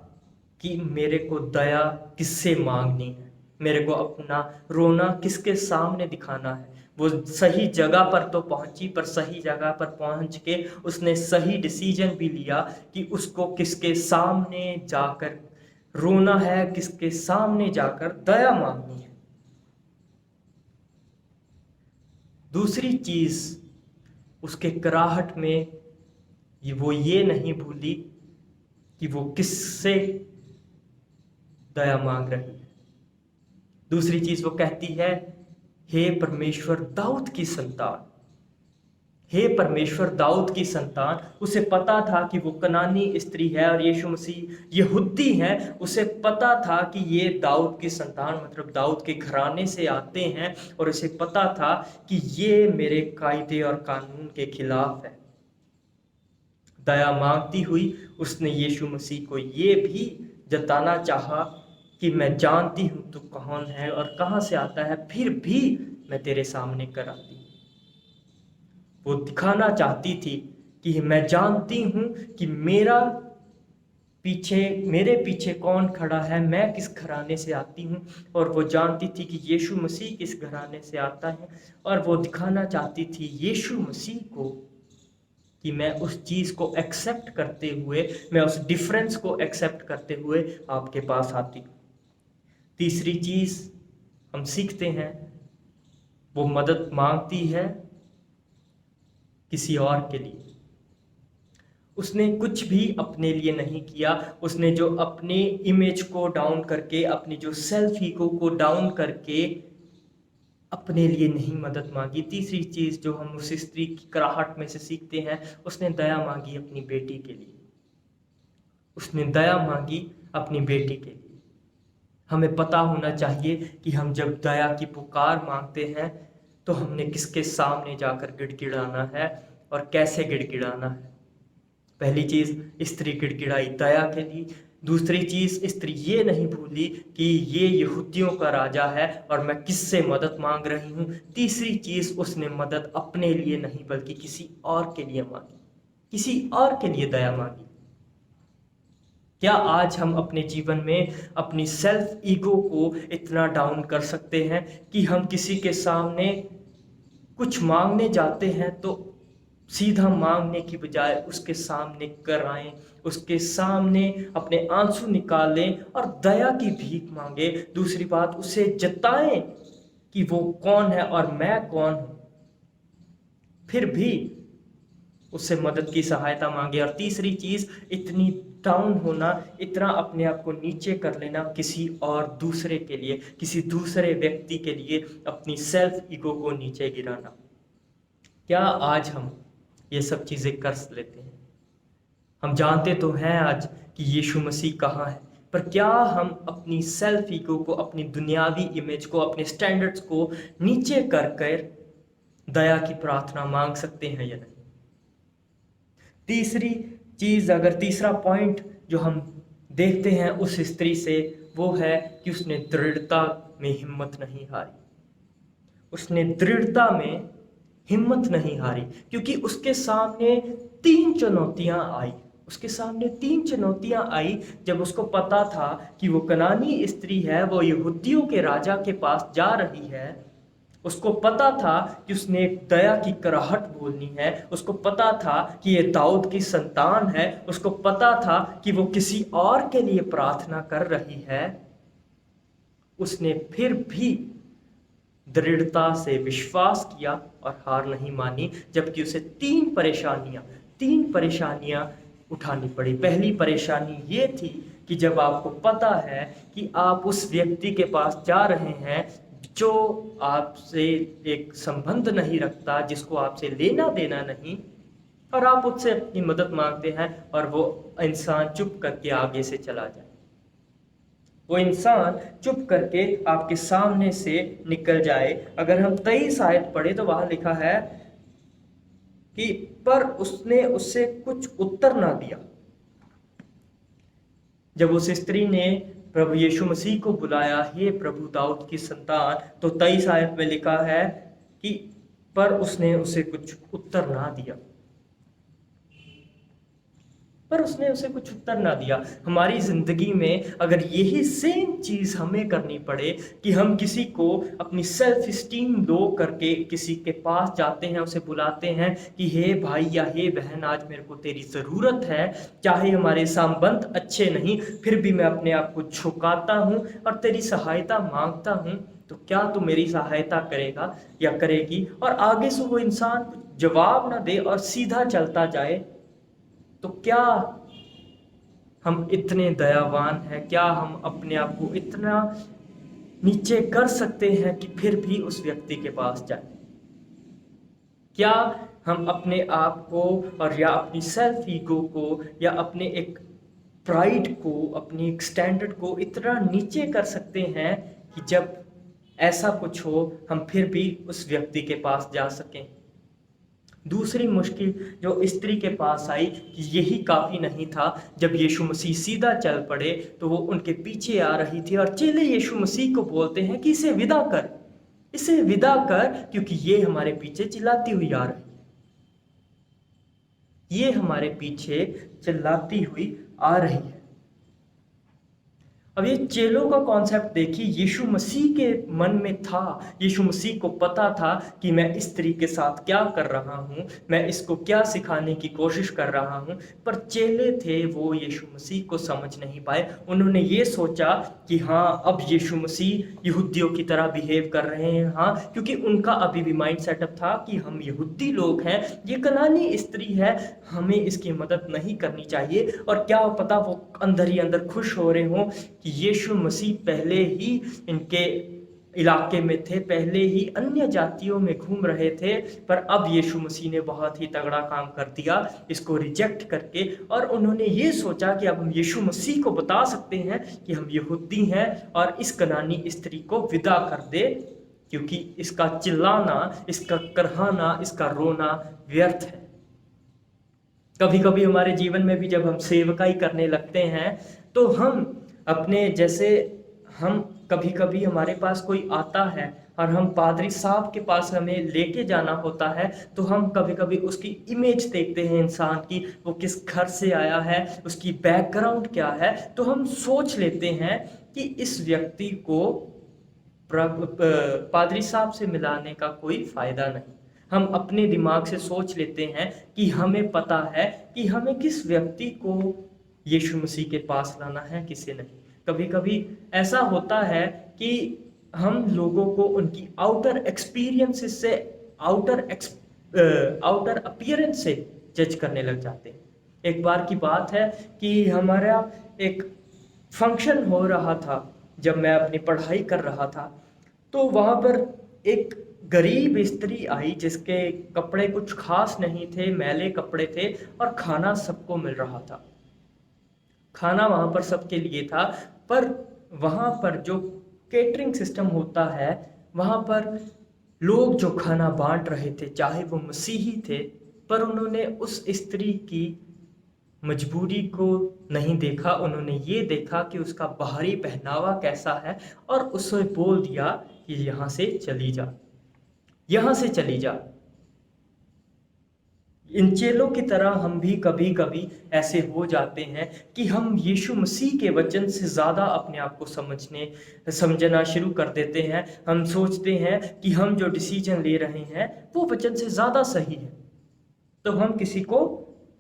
कि मेरे को दया किससे मांगनी है, मेरे को अपना रोना किसके सामने दिखाना है। वो सही जगह पर तो पहुंची, पर सही जगह पर पहुंच के उसने सही डिसीजन भी लिया कि उसको किसके सामने जाकर रोना है, किसके सामने जाकर दया मांगनी है। दूसरी चीज उसके कराहट में वो ये नहीं भूली कि वो किससे दया मांग रही है। दूसरी चीज वो कहती है, हे परमेश्वर दाऊद की संतान, हे परमेश्वर दाऊद की संतान। उसे पता था कि वो कनानी स्त्री है और यीशु मसीह यहूदी है। उसे पता था कि ये दाऊद की संतान मतलब दाऊद के घराने से आते हैं, और उसे पता था कि ये मेरे कायदे और कानून के खिलाफ है। दया मांगती हुई उसने यीशु मसीह को ये भी जताना चाहा कि मैं जानती हूँ तू कौन है और कहाँ से आता है, फिर भी मैं तेरे सामने कर आती हूँ। वो दिखाना चाहती थी कि मैं जानती हूँ कि मेरे पीछे कौन खड़ा है, मैं किस घराने से आती हूँ। और वो जानती थी कि यीशु मसीह किस घराने से आता है, और वो दिखाना चाहती थी यीशु मसीह को कि मैं उस चीज़ को एक्सेप्ट करते हुए, मैं उस डिफरेंस को एक्सेप्ट करते हुए आपके पास आती हूँ। तीसरी चीज़ हम सीखते हैं, वो मदद मांगती है किसी और के लिए। उसने कुछ भी अपने लिए नहीं किया। उसने जो अपने इमेज को डाउन करके, अपनी जो सेल्फ ईगो को डाउन करके अपने लिए नहीं मदद मांगी। तीसरी चीज़ जो हम उस स्त्री की कराहट में से सीखते हैं, उसने दया मांगी अपनी बेटी के लिए। उसने दया मांगी अपनी बेटी के लिए। हमें पता होना चाहिए कि हम जब दया की पुकार मांगते हैं तो हमने किसके सामने जाकर गिड़गिड़ाना है और कैसे गिड़गिड़ाना है। पहली चीज़, स्त्री गिड़गिड़ाई दया के लिए। दूसरी चीज़, स्त्री ये नहीं भूली कि ये यहूदियों का राजा है और मैं किससे मदद मांग रही हूँ। तीसरी चीज़, उसने मदद अपने लिए नहीं बल्कि किसी और के लिए मांगी, किसी और के लिए दया मांगी। क्या आज हम अपने जीवन में अपनी सेल्फ ईगो को इतना डाउन कर सकते हैं कि हम किसी के सामने कुछ मांगने जाते हैं तो सीधा मांगने की बजाय उसके सामने कराएं, उसके सामने अपने आंसू निकालें और दया की भीख मांगे। दूसरी बात, उसे जताएं कि वो कौन है और मैं कौन हूं, फिर भी उससे मदद की सहायता मांगे। और तीसरी चीज, इतनी डाउन होना, इतना अपने आप को नीचे कर लेना किसी और दूसरे के लिए, किसी दूसरे व्यक्ति के लिए, अपनी सेल्फ ईगो को नीचे गिराना। क्या आज हम ये सब चीजें कर लेते हैं? हम जानते तो हैं आज कि यीशु मसीह कहाँ है, पर क्या हम अपनी सेल्फ ईगो को, अपनी दुनियावी इमेज को, अपने स्टैंडर्ड्स को नीचे कर कर दया की प्रार्थना मांग सकते हैं या नहीं? तीसरी चीज, अगर तीसरा पॉइंट जो हम देखते हैं उस स्त्री से, वो है कि उसने दृढ़ता में हिम्मत नहीं हारी। उसने दृढ़ता में हिम्मत नहीं हारी, क्योंकि उसके सामने 3 चुनौतियां आई। उसके सामने 3 चुनौतियां आई जब उसको पता था कि वो कनानी स्त्री है, वो यहूदियों के राजा के पास जा रही है। उसको पता था कि उसने एक दया की कराहट बोलनी है। उसको पता था कि ये दाऊद की संतान है। उसको पता था कि वो किसी और के लिए प्रार्थना कर रही है। उसने फिर भी दृढ़ता से विश्वास किया और हार नहीं मानी, जबकि उसे 3 परेशानियां उठानी पड़ी। पहली परेशानी ये थी कि जब आपको पता है कि आप उस व्यक्ति के पास जा रहे हैं जो आपसे एक संबंध नहीं रखता, जिसको आपसे लेना देना नहीं, और आप उससे अपनी मदद मांगते हैं और वो इंसान चुप करके आगे से चला जाए, वो इंसान चुप करके आपके सामने से निकल जाए। अगर हम 23 आयत पढ़े तो वहां लिखा है कि पर उसने उससे कुछ उत्तर ना दिया। जब उस स्त्री ने प्रभु यीशु मसीह को बुलाया, हे प्रभु दाऊद की संतान, तो 23 आयत में लिखा है कि पर उसने उसे कुछ उत्तर ना दिया। पर उसने उसे कुछ उत्तर ना दिया। हमारी जिंदगी में अगर यही सेम चीज हमें करनी पड़े कि हम किसी को अपनी सेल्फ स्टीम लो करके किसी के पास जाते हैं, उसे बुलाते हैं कि हे भाई या हे बहन, आज मेरे को तेरी जरूरत है, चाहे हमारे संबंध अच्छे नहीं, फिर भी मैं अपने आप को झुकाता हूं और तेरी सहायता मांगता हूं, तो क्या तू मेरी सहायता करेगा या करेगी? और आगे से वो इंसान जवाब ना दे और सीधा चलता जाए, तो क्या हम इतने दयावान हैं? क्या हम अपने आप को इतना नीचे कर सकते हैं कि फिर भी उस व्यक्ति के पास जाए? क्या हम अपने आप को और या अपनी सेल्फ ईगो को या अपने एक प्राइड को, अपनी एक स्टैंडर्ड को इतना नीचे कर सकते हैं कि जब ऐसा कुछ हो हम फिर भी उस व्यक्ति के पास जा सकें? दूसरी मुश्किल जो स्त्री के पास आई कि यही काफी नहीं था। जब यीशु मसीह सीधा चल पड़े तो वो उनके पीछे आ रही थी और चेले यीशु मसीह को बोलते हैं कि इसे विदा कर, इसे विदा कर, क्योंकि ये हमारे पीछे चिल्लाती हुई आ रही है, ये हमारे पीछे चिल्लाती हुई आ रही है। अब ये चेलों का कॉन्सेप्ट देखिए, यीशु मसीह के मन में था, यीशु मसीह को पता था कि मैं इस स्त्री के साथ क्या कर रहा हूँ, मैं इसको क्या सिखाने की कोशिश कर रहा हूँ, पर चेले थे वो यीशु मसीह को समझ नहीं पाए। उन्होंने ये सोचा कि हाँ, अब यीशु मसीह यहूदियों की तरह बिहेव कर रहे हैं। हाँ, क्योंकि उनका अभी भी माइंड सेटअप था कि हम यहूदी लोग हैं, ये कनानी स्त्री है, हमें इसकी मदद नहीं करनी चाहिए। और क्या पता वो अंदर ही अंदर खुश हो रहे हों कि यीशु मसीह पहले ही इनके इलाके में थे, पहले ही अन्य जातियों में घूम रहे थे, पर अब यीशु मसीह ने बहुत ही तगड़ा काम कर दिया इसको रिजेक्ट करके। और उन्होंने ये सोचा कि अब हम यीशु मसीह को बता सकते हैं कि हम यहूदी हैं और इस कनानी स्त्री को विदा कर दे, क्योंकि इसका चिल्लाना, इसका करहाना, इसका रोना व्यर्थ है। कभी कभी हमारे जीवन में भी जब हम सेवकाई करने लगते हैं तो हम अपने जैसे, हम कभी कभी हमारे पास कोई आता है और हम पादरी साहब के पास हमें लेके जाना होता है, तो हम कभी कभी उसकी इमेज देखते हैं इंसान की, वो किस घर से आया है, उसकी बैकग्राउंड क्या है, तो हम सोच लेते हैं कि इस व्यक्ति को पादरी साहब से मिलाने का कोई फायदा नहीं। हम अपने दिमाग से सोच लेते हैं कि हमें पता है कि हमें किस व्यक्ति को यीशु मसीह के पास लाना है, किसे नहीं। कभी कभी ऐसा होता है कि हम लोगों को उनकी आउटर एक्सपीरियंसेस से, आउटर अपीयरेंस से जज करने लग जाते हैं। एक बार की बात है कि हमारा एक फंक्शन हो रहा था जब मैं अपनी पढ़ाई कर रहा था, तो वहाँ पर एक गरीब स्त्री आई जिसके कपड़े कुछ खास नहीं थे, मैले कपड़े थे, और खाना सबको मिल रहा था। खाना वहाँ पर सबके लिए था, पर वहाँ पर जो केटरिंग सिस्टम होता है, वहाँ पर लोग जो खाना बांट रहे थे, चाहे वो मसीही थे, पर उन्होंने उस स्त्री की मजबूरी को नहीं देखा। उन्होंने ये देखा कि उसका बाहरी पहनावा कैसा है, और उसे बोल दिया कि यहाँ से चली जा, यहाँ से चली जा। इन चेलों की तरह हम भी कभी कभी ऐसे हो जाते हैं कि हम यीशु मसीह के वचन से ज़्यादा अपने आप को समझना शुरू कर देते हैं। हम सोचते हैं कि हम जो डिसीजन ले रहे हैं वो वचन से ज़्यादा सही है, तो हम किसी को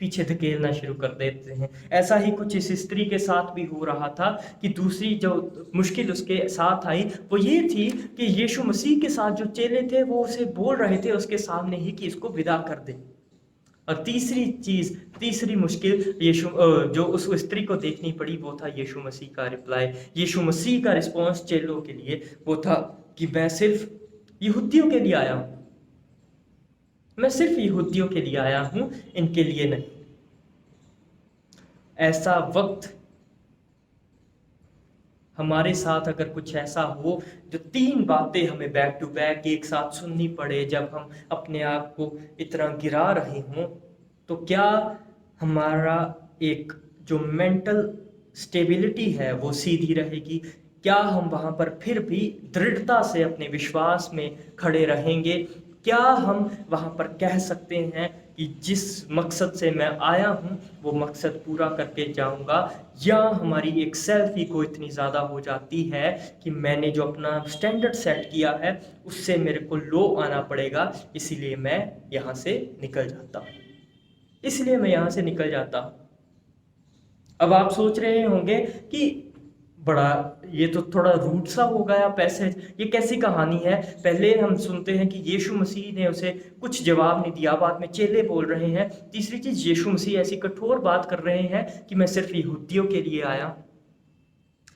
पीछे धकेलना शुरू कर देते हैं। ऐसा ही कुछ इस स्त्री के साथ भी हो रहा था कि दूसरी जो मुश्किल उसके साथ आई वो ये थी कि यीशु मसीह के साथ जो चेले थे वो उसे बोल रहे थे उसके सामने ही कि इसको विदा कर दे। और तीसरी मुश्किल जो उस स्त्री को देखनी पड़ी वो था यीशु मसीह का रिप्लाई। यीशु मसीह का रिस्पॉन्स चेलों के लिए वो था कि मैं सिर्फ यहूदियों के लिए आया हूँ, मैं सिर्फ यहूदियों के लिए आया हूं, इनके लिए नहीं। ऐसा वक्त हमारे साथ अगर कुछ ऐसा हो, जो 3 बातें हमें बैक टू बैक एक साथ सुननी पड़े, जब हम अपने आप को इतना गिरा रहे हों, तो क्या हमारा एक जो मेंटल स्टेबिलिटी है वो सीधी रहेगी? क्या हम वहां पर फिर भी दृढ़ता से अपने विश्वास में खड़े रहेंगे? क्या हम वहां पर कह सकते हैं कि जिस मकसद से मैं आया हूं वो मकसद पूरा करके जाऊंगा? या हमारी एक सेल्फ ईगो इतनी ज़्यादा हो जाती है कि मैंने जो अपना स्टैंडर्ड सेट किया है उससे मेरे को लो आना पड़ेगा, इसलिए मैं यहाँ से निकल जाता हूँ, इसलिए मैं यहाँ से निकल जाता हूँ। अब आप सोच रहे होंगे कि बड़ा ये तो थोड़ा रूट सा हो गया पैसेज, ये कैसी कहानी है? पहले हम सुनते हैं कि यीशु मसीह ने उसे कुछ जवाब नहीं दिया, बाद में चेले बोल रहे हैं। तीसरी चीज, यीशु मसीह ऐसी कठोर बात कर रहे हैं कि मैं सिर्फ यहूदियों के लिए आया।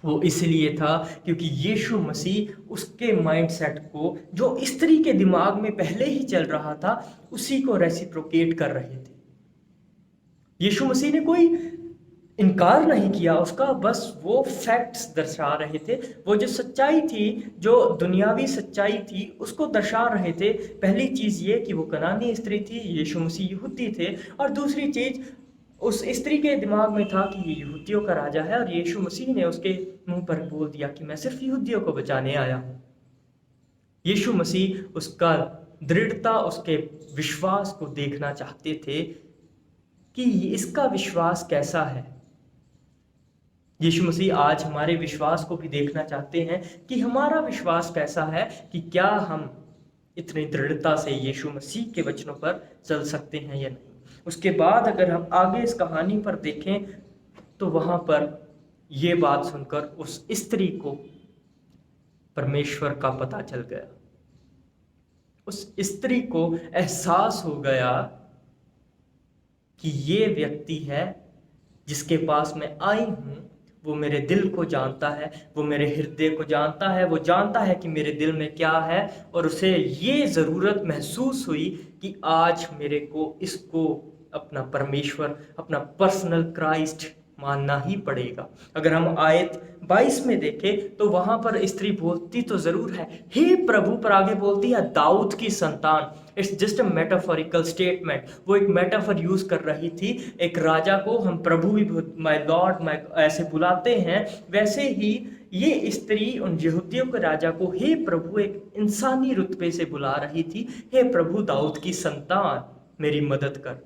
वो इसलिए था क्योंकि यीशु मसीह उसके माइंडसेट को जो स्त्री के दिमाग में पहले ही चल रहा था उसी को रेसिप्रोकेट कर रहे थे। यीशु मसीह ने कोई इनकार नहीं किया उसका, बस वो फैक्ट्स दर्शा रहे थे। वो जो सच्चाई थी, जो दुनियावी सच्चाई थी, उसको दर्शा रहे थे। पहली चीज ये कि वो कनानी स्त्री थी, यीशु मसीह यहूदी थे। और दूसरी चीज, उस स्त्री के दिमाग में था कि ये यहूदियों का राजा है, और यीशु मसीह ने उसके मुंह पर बोल दिया कि मैं सिर्फ यहूदियों को बचाने आया हूँ। यीशु मसीह उसका दृढ़ता, उसके विश्वास को देखना चाहते थे कि इसका विश्वास कैसा है। यीशु मसीह आज हमारे विश्वास को भी देखना चाहते हैं कि हमारा विश्वास कैसा है, कि क्या हम इतनी दृढ़ता से यीशु मसीह के वचनों पर चल सकते हैं या नहीं। उसके बाद अगर हम आगे इस कहानी पर देखें तो वहां पर यह बात सुनकर उस स्त्री को परमेश्वर का पता चल गया। उस स्त्री को एहसास हो गया कि ये व्यक्ति है जिसके पास मैं आई हूं, वो मेरे दिल को जानता है, वो मेरे हृदय को जानता है, वो जानता है कि मेरे दिल में क्या है। और उसे ये ज़रूरत महसूस हुई कि आज मेरे को इसको अपना परमेश्वर, अपना पर्सनल क्राइस्ट मानना ही पड़ेगा। अगर हम आयत 22 में देखें तो वहां पर स्त्री बोलती तो जरूर है हे प्रभु, पर आगे बोलती है दाऊद की संतान। It's just a metaphorical statement. वो एक मेटाफर यूज कर रही थी। एक राजा को हम प्रभु भी माय लॉर्ड माय ऐसे बुलाते हैं, वैसे ही ये स्त्री उन यहूदियों के राजा को हे प्रभु एक इंसानी रुतबे से बुला रही थी। हे प्रभु दाऊद की संतान, मेरी मदद कर।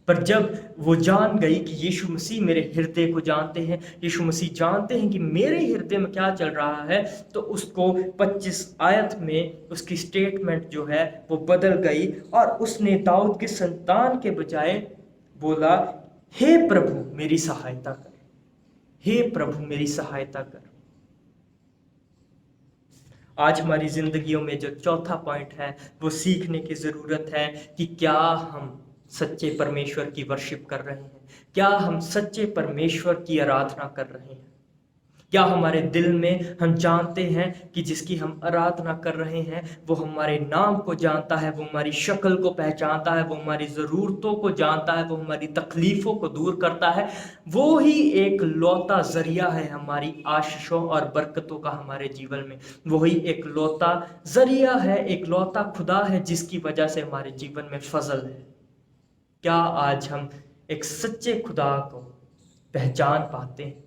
पर जब वो जान गई कि यीशु मसीह मेरे हृदय को जानते हैं, यीशु मसीह जानते हैं कि मेरे हृदय में क्या चल रहा है, तो उसको 25 आयत में उसकी स्टेटमेंट जो है वो बदल गई और उसने दाऊद के संतान के बजाय बोला, हे प्रभु मेरी सहायता कर, हे प्रभु मेरी सहायता कर। आज हमारी जिंदगियों में जो चौथा पॉइंट है वो सीखने की जरूरत है कि क्या हम सच्चे परमेश्वर की वर्शिप कर रहे हैं, क्या हम सच्चे परमेश्वर की आराधना कर रहे हैं, क्या हमारे दिल में हम जानते हैं कि जिसकी हम आराधना कर रहे हैं वो हमारे नाम को जानता है, वो हमारी शक्ल को पहचानता है, वो हमारी ज़रूरतों को जानता है, वो हमारी तकलीफ़ों को दूर करता है। वो ही एक लौता ज़रिया है हमारी आशीषों और बरकतों का हमारे जीवन में। वही एक लौता ज़रिया है, एक लौता खुदा है जिसकी वजह से हमारे जीवन में फजल है। क्या आज हम एक सच्चे खुदा को पहचान पाते हैं?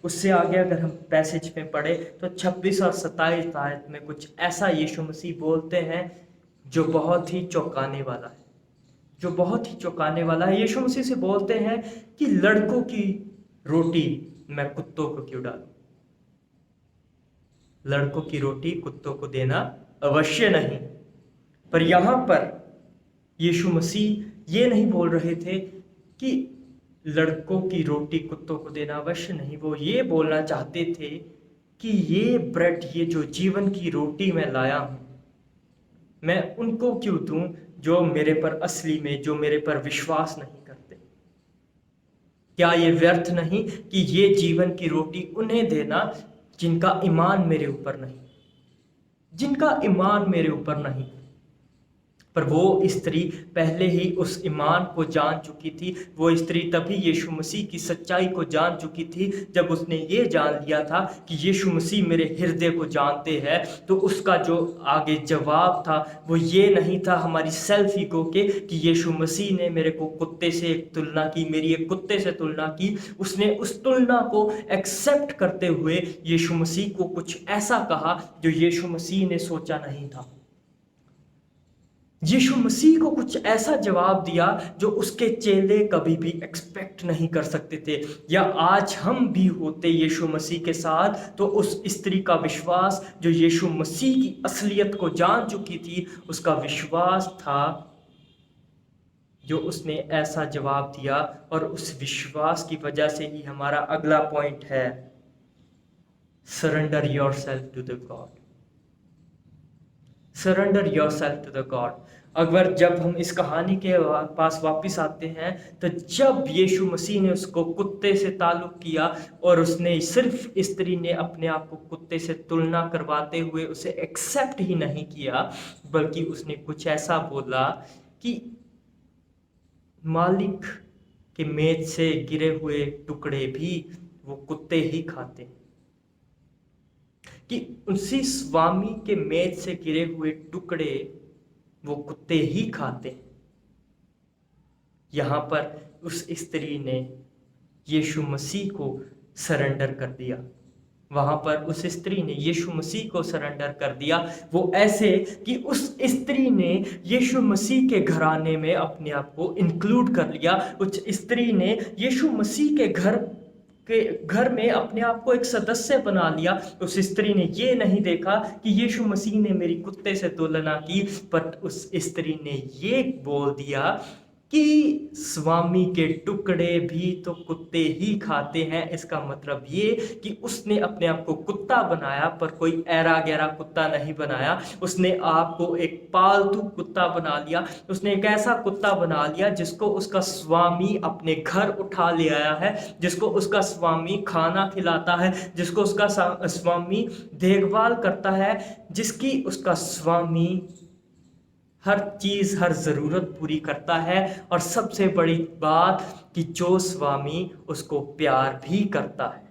उससे आगे अगर हम पैसेज में पढ़े तो 26 और 27 आयत में कुछ ऐसा यीशु मसीह बोलते हैं जो बहुत ही चौंकाने वाला है, जो बहुत ही चौंकाने वाला है। यीशु मसीह से बोलते हैं कि लड़कों की रोटी मैं कुत्तों को क्यों डालूं? लड़कों की रोटी कुत्तों को देना अवश्य नहीं। पर यहाँ पर यीशु मसीह ये नहीं बोल रहे थे कि लड़कों की रोटी कुत्तों को देना अवश्य नहीं। वो ये बोलना चाहते थे कि ये ब्रेड, ये जो जीवन की रोटी मैं लाया हूं, मैं उनको क्यों दूं जो मेरे पर असली में, जो मेरे पर विश्वास नहीं करते? क्या ये व्यर्थ नहीं कि ये जीवन की रोटी उन्हें देना जिनका ईमान मेरे ऊपर नहीं, जिनका ईमान मेरे ऊपर नहीं? पर वो स्त्री पहले ही उस ईमान को जान चुकी थी। वो स्त्री तभी यीशु मसीह की सच्चाई को जान चुकी थी जब उसने ये जान लिया था कि यीशु मसीह मेरे हृदय को जानते हैं। तो उसका जो आगे जवाब था वो ये नहीं था हमारी सेल्फ ईगो के कि यीशु मसीह ने मेरे को कुत्ते से एक तुलना की, मेरी एक कुत्ते से तुलना की। उसने उस तुलना को एक्सेप्ट करते हुए यीशु मसीह को कुछ ऐसा कहा जो यीशु मसीह ने सोचा नहीं था। यीशु मसीह को कुछ ऐसा जवाब दिया जो उसके चेले कभी भी एक्सपेक्ट नहीं कर सकते थे। या आज हम भी होते यीशु मसीह के साथ तो उस स्त्री का विश्वास जो यीशु मसीह की असलियत को जान चुकी थी, उसका विश्वास था जो उसने ऐसा जवाब दिया। और उस विश्वास की वजह से ही हमारा अगला पॉइंट है, surrender yourself to the God. Surrender yourself to the God. अगर जब हम इस कहानी के पास वापस आते हैं तो जब यीशु मसीह ने उसको कुत्ते से ताल्लुक किया और उसने सिर्फ स्त्री ने अपने आप को कुत्ते से तुलना करवाते हुए उसे एक्सेप्ट ही नहीं किया, बल्कि उसने कुछ ऐसा बोला कि मालिक के मेज से गिरे हुए टुकड़े भी वो कुत्ते ही खाते हैं, कि उसी स्वामी के मेज से गिरे हुए टुकड़े वो कुत्ते ही खाते हैं। यहाँ पर उस स्त्री ने यीशु मसीह को सरेंडर कर दिया। वहां पर उस स्त्री ने यीशु मसीह को सरेंडर कर दिया। वो ऐसे कि उस स्त्री ने यीशु मसीह के घराने में अपने आप को इंक्लूड कर लिया। उस स्त्री ने यीशु मसीह के घर में अपने आप को एक सदस्य बना लिया। उस स्त्री ने ये नहीं देखा कि यीशु मसीह ने मेरी कुत्ते से तुलना की, पर उस स्त्री ने ये बोल दिया कि स्वामी के टुकड़े भी तो कुत्ते ही खाते हैं। इसका मतलब ये कि उसने अपने आप को कुत्ता बनाया, पर कोई ऐरा गैरा कुत्ता नहीं बनाया। उसने आप को एक पालतू कुत्ता बना लिया। उसने एक ऐसा कुत्ता बना लिया जिसको उसका स्वामी अपने घर उठा ले आया है, जिसको उसका स्वामी खाना खिलाता है, जिसको उसका स्वामी देखभाल करता है, जिसकी उसका स्वामी हर चीज़, हर ज़रूरत पूरी करता है। और सबसे बड़ी बात कि जो स्वामी उसको प्यार भी करता है।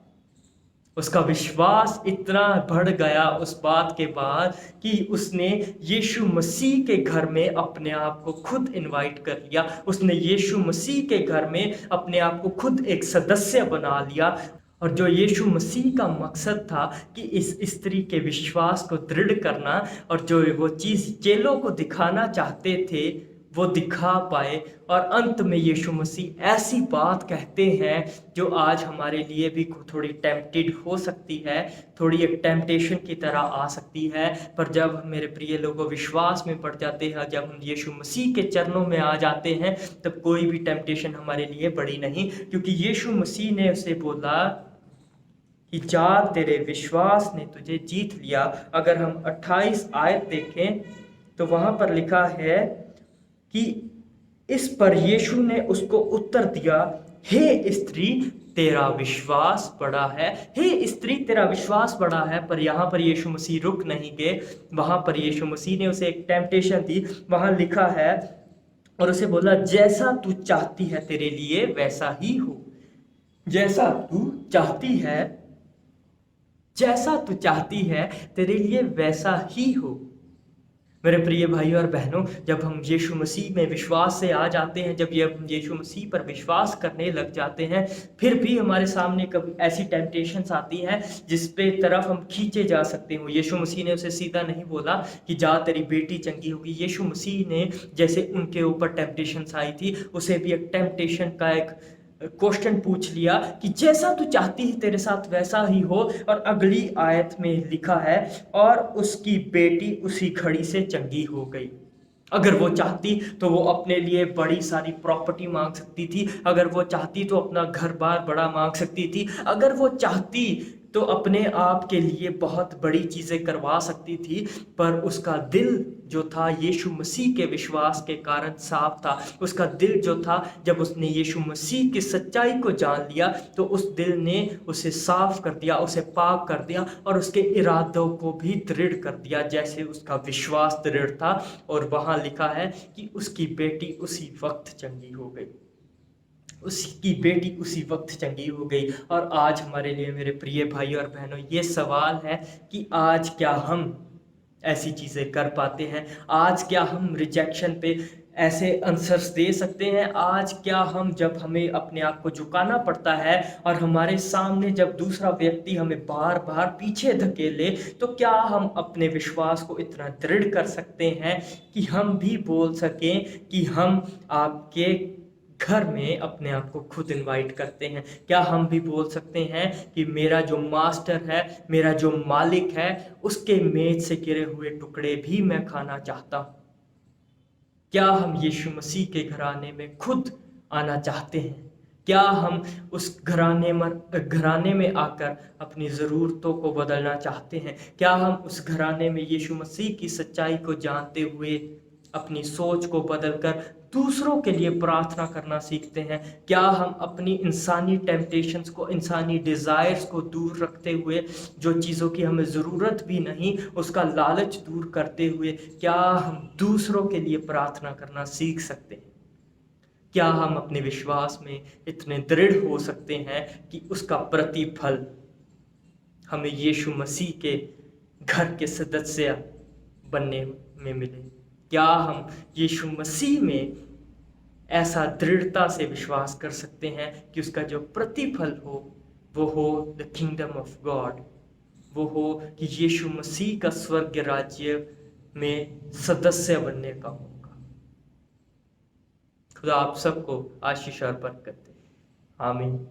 उसका विश्वास इतना बढ़ गया उस बात के बाद कि उसने यीशु मसीह के घर में अपने आप को खुद इनवाइट कर लिया। उसने यीशु मसीह के घर में अपने आप को खुद एक सदस्य बना लिया। और जो यीशु मसीह का मकसद था कि इस स्त्री के विश्वास को दृढ़ करना, और जो वो चीज़ चेलों को दिखाना चाहते थे, वो दिखा पाए और अंत में यीशु मसीह ऐसी बात कहते हैं जो आज हमारे लिए भी थोड़ी टेम्प्टेड हो सकती है, थोड़ी एक टेम्पटेशन की तरह आ सकती है। पर जब हम मेरे प्रिय लोगों विश्वास में पड़ जाते हैं, जब हम यीशु मसीह के चरणों में आ जाते हैं, तब कोई भी टेम्पटेशन हमारे लिए बड़ी नहीं, क्योंकि यीशु मसीह ने उसे बोला कि जा तेरे विश्वास ने तुझे जीत लिया। अगर हम 28 आयत देखें तो वहां पर लिखा है कि इस पर यीशु ने उसको उत्तर दिया, हे स्त्री तेरा विश्वास बड़ा है। हे स्त्री तेरा विश्वास बड़ा है। पर यहाँ पर यीशु मसीह रुक नहीं गए, वहां पर यीशु मसीह ने उसे एक टेम्पटेशन दी। वहां लिखा है और उसे बोला, जैसा तू चाहती है तेरे लिए वैसा ही हो। जैसा तू चाहती है, जैसा तू चाहती है तेरे लिए वैसा ही हो। मेरे प्रिय भाइयों और बहनों, जब हम यीशु मसीह में विश्वास से आ जाते हैं, जब हम यीशु मसीह पर विश्वास करने लग जाते हैं, फिर भी हमारे सामने कभी ऐसी टेम्पटेशंस आती हैं जिस पे तरफ हम खींचे जा सकते हो। यीशु मसीह ने उसे सीधा नहीं बोला कि जा तेरी बेटी चंगी होगी। यीशु मसीह ने जैसे उनके ऊपर टेम्पटेशंस आई थी, उसे भी एक टेम्पटेशन का एक क्वेश्चन पूछ लिया कि जैसा तू चाहती है तेरे साथ वैसा ही हो। और अगली आयत में लिखा है, और उसकी बेटी उसी घड़ी से चंगी हो गई। अगर वो चाहती तो वो अपने लिए बड़ी सारी प्रॉपर्टी मांग सकती थी, अगर वो चाहती तो अपना घर बार बड़ा मांग सकती थी, अगर वो चाहती तो अपने आप के लिए बहुत बड़ी चीजें करवा सकती थी। पर उसका दिल जो था यीशु मसीह के विश्वास के कारण साफ था। उसका दिल जो था, जब उसने यीशु मसीह की सच्चाई को जान लिया तो उस दिल ने उसे साफ कर दिया, उसे पाक कर दिया और उसके इरादों को भी दृढ़ कर दिया जैसे उसका विश्वास दृढ़ था। और वहां लिखा है कि उसकी बेटी उसी वक्त चंगी हो गई। उसकी बेटी उसी वक्त चंगी हो गई। और आज हमारे लिए मेरे प्रिय भाई और बहनों, ये सवाल है कि आज क्या हम ऐसी चीज़ें कर पाते हैं? आज क्या हम रिजेक्शन पे ऐसे आंसर्स दे सकते हैं? आज क्या हम, जब हमें अपने आप को झुकाना पड़ता है और हमारे सामने जब दूसरा व्यक्ति हमें बार बार पीछे धकेले, तो क्या हम अपने विश्वास को इतना दृढ़ कर सकते हैं कि हम भी बोल सकें कि हम आपके घर में अपने आप को खुद इनवाइट करते हैं? क्या हम भी बोल सकते हैं कि मेरा जो मास्टर है, मेरा जो मालिक है, उसके मेज से गिरे हुए टुकड़े भी मैं खाना चाहता हूँ? क्या हम यीशु मसीह के घराने में खुद आना चाहते हैं? क्या हम उस घराने में आकर अपनी ज़रूरतों को बदलना चाहते हैं? क्या हम उस घराने में यीशु मसीह की सच्चाई को जानते हुए अपनी सोच को बदलकर दूसरों के लिए प्रार्थना करना सीखते हैं? क्या हम अपनी इंसानी टेम्पटेशंस को, इंसानी डिज़ायर्स को दूर रखते हुए, जो चीज़ों की हमें ज़रूरत भी नहीं उसका लालच दूर करते हुए, क्या हम दूसरों के लिए प्रार्थना करना सीख सकते हैं? क्या हम अपने विश्वास में इतने दृढ़ हो सकते हैं कि उसका प्रतिफल हमें यीशु मसीह के घर के सदस्य बनने में मिले? क्या हम यीशु मसीह में ऐसा दृढ़ता से विश्वास कर सकते हैं कि उसका जो प्रतिफल हो वो हो द किंगडम ऑफ गॉड, वो हो कि यीशु मसीह का स्वर्ग राज्य में सदस्य बनने का मौका। खुदा आप सबको आशीष और बरकत दे। आमीन।